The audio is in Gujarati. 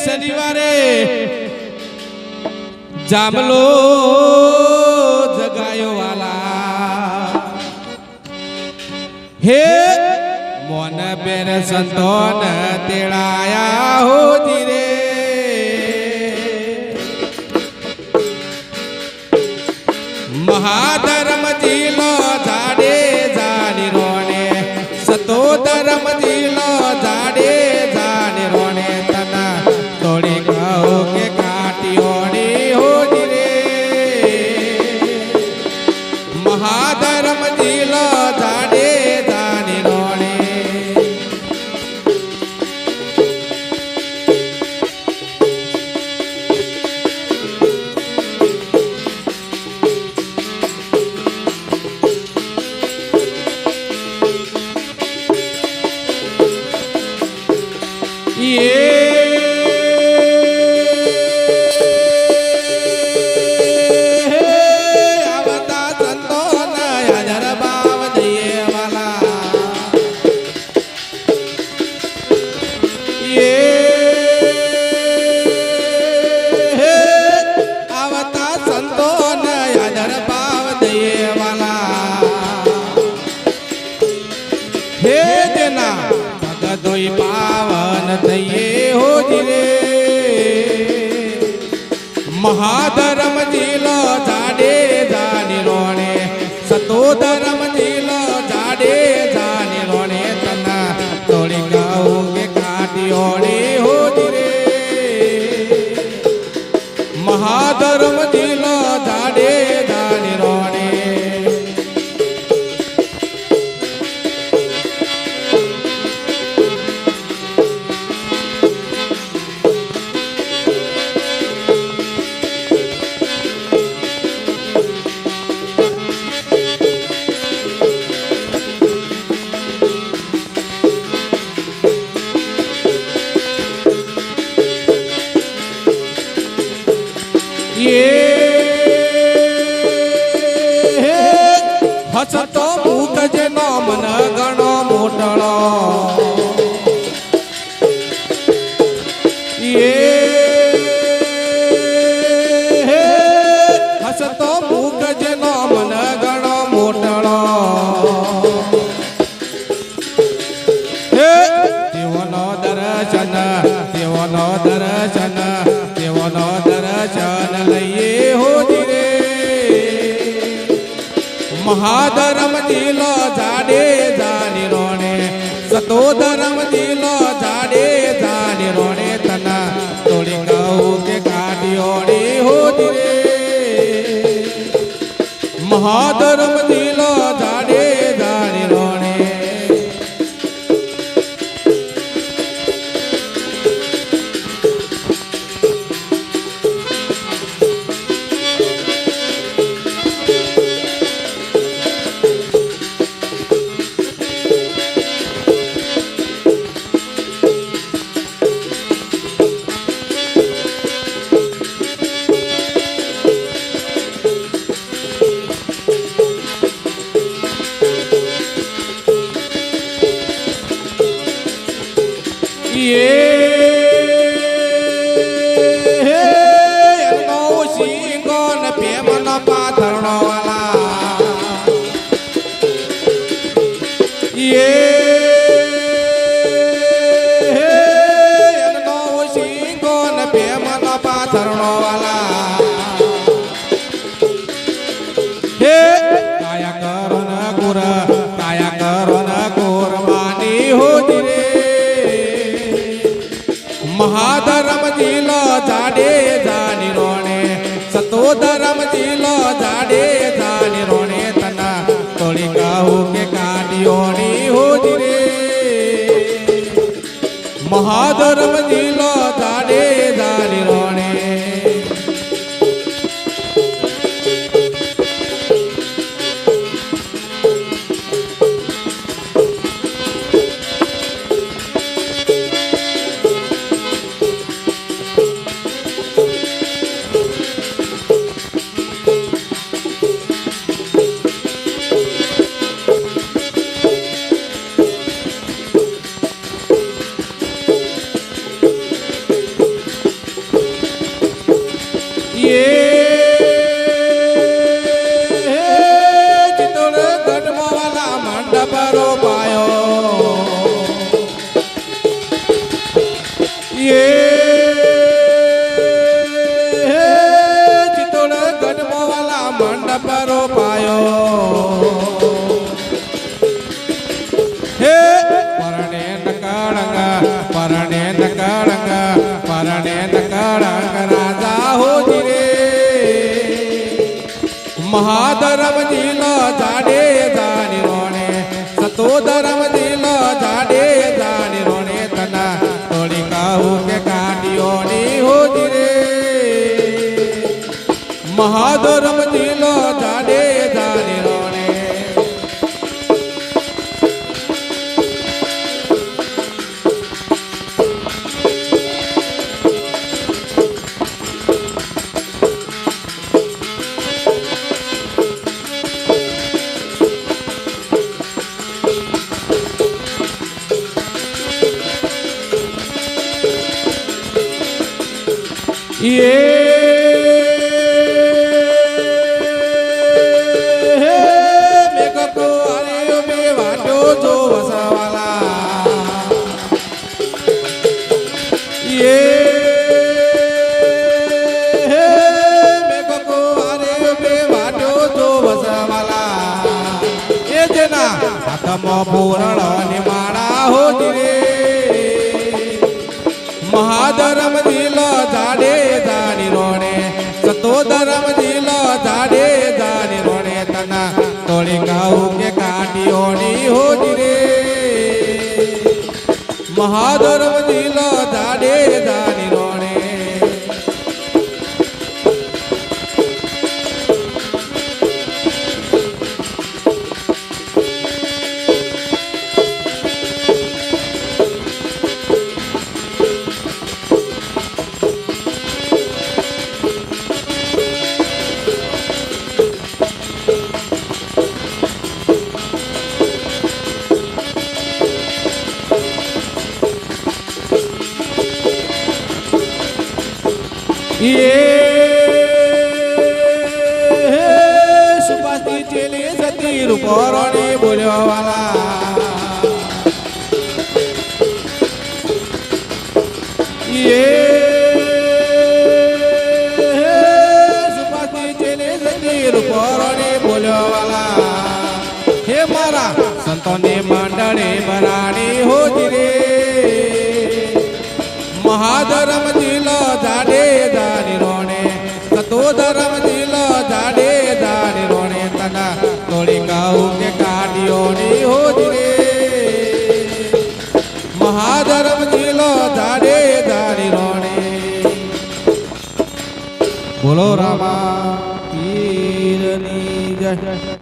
શનિવારે જામલો જગાયો વાલા હે મોન બેર સંતોન તેડાયા હોજી રે મહાધર્મ જીલો જાડે જાની રોણે સતો ધર્મ જીલો જાડે જાની રોણે તના થોડી કહો કે કાટીઓની હોજી રે મહાધર્મ જીલો જાડે જાની રોણે મહાધર્મ જીલો જાડે જાની રોણે સતો ધર્મ જીલો જાડે જાની રોણે તના થોડી કહું કે કાટીઓની હોજી રે મહાધર્મ જીલો જાડે જાની રોણે હસતો મુખ જેનો મન ગણો મોટળો હસતો મુખ જેનો મન ગણો મોટળો તેઓનો દર્શન તેઓનો દર્શન તેઓનો દર્શન લઈએ હોજી રે મહાધર્મ જીલો જાડે જાની રોણે સતો ધર્મ જીલો જાડે જાની રોણે તના થોડી કહું કે કાઢીઓની હોજી રે મહાધર્મ જીલો જાડે જાની રોણે પાથરણો વાલા સિંગો ને પ્રેમનો પાથરણો વાલા હે કાયા કરો ન ગુર કાયા કરો ન કુરબાની હોજી રે મહાધર્મ જીલો જાડે જાની રોણે સતો ધર્મ જીલો જાડે જાની રોણે તના થોડી કહું કે કાઢીઓની હોજી રે મહાધર્મ જીલો જાડે જાની રોણે એ ચિત્તોડ ગઢમોવાલા મંડપ રોપાયો હે પરણે નકળંગ રાજા હોજી રે મહાધરમ દિલ જાડે જાની રોણે સતોધરમ દિલ જાડે જાની રોણે તના તોડી કહું કે કાઢિયોની હોજી રે મહાધરમ દિલ જાડે જાની રોણે પૂરણ માળા હોજી રે મહાધરમ દિલ જાડે જાની રોણે સતોધરમ દિલ જાડે જાની રોણે તના તોડી કહું કે કાઢિયોની હોજી રે મહાધરમ દિલ જાડે જાની રોણે સુભાષની ચેલી સતી રૂપોરણી બોલ્યો વાલા સુભાષની ચેલી સતી રૂપોરણી બોલ્યો વાલા હે મારા સંતોની મંડળી બરાણી હોજી રે મહાધરમ દિલ જાડે જાની રોણે સતોધરમ દિલ જાડે જાની રોણે તના તોડી કહું કે કાઢિયોની હોજી રે મહાધરમ દિલ જાડે જાની રોણે બોલો રામા પીરની જય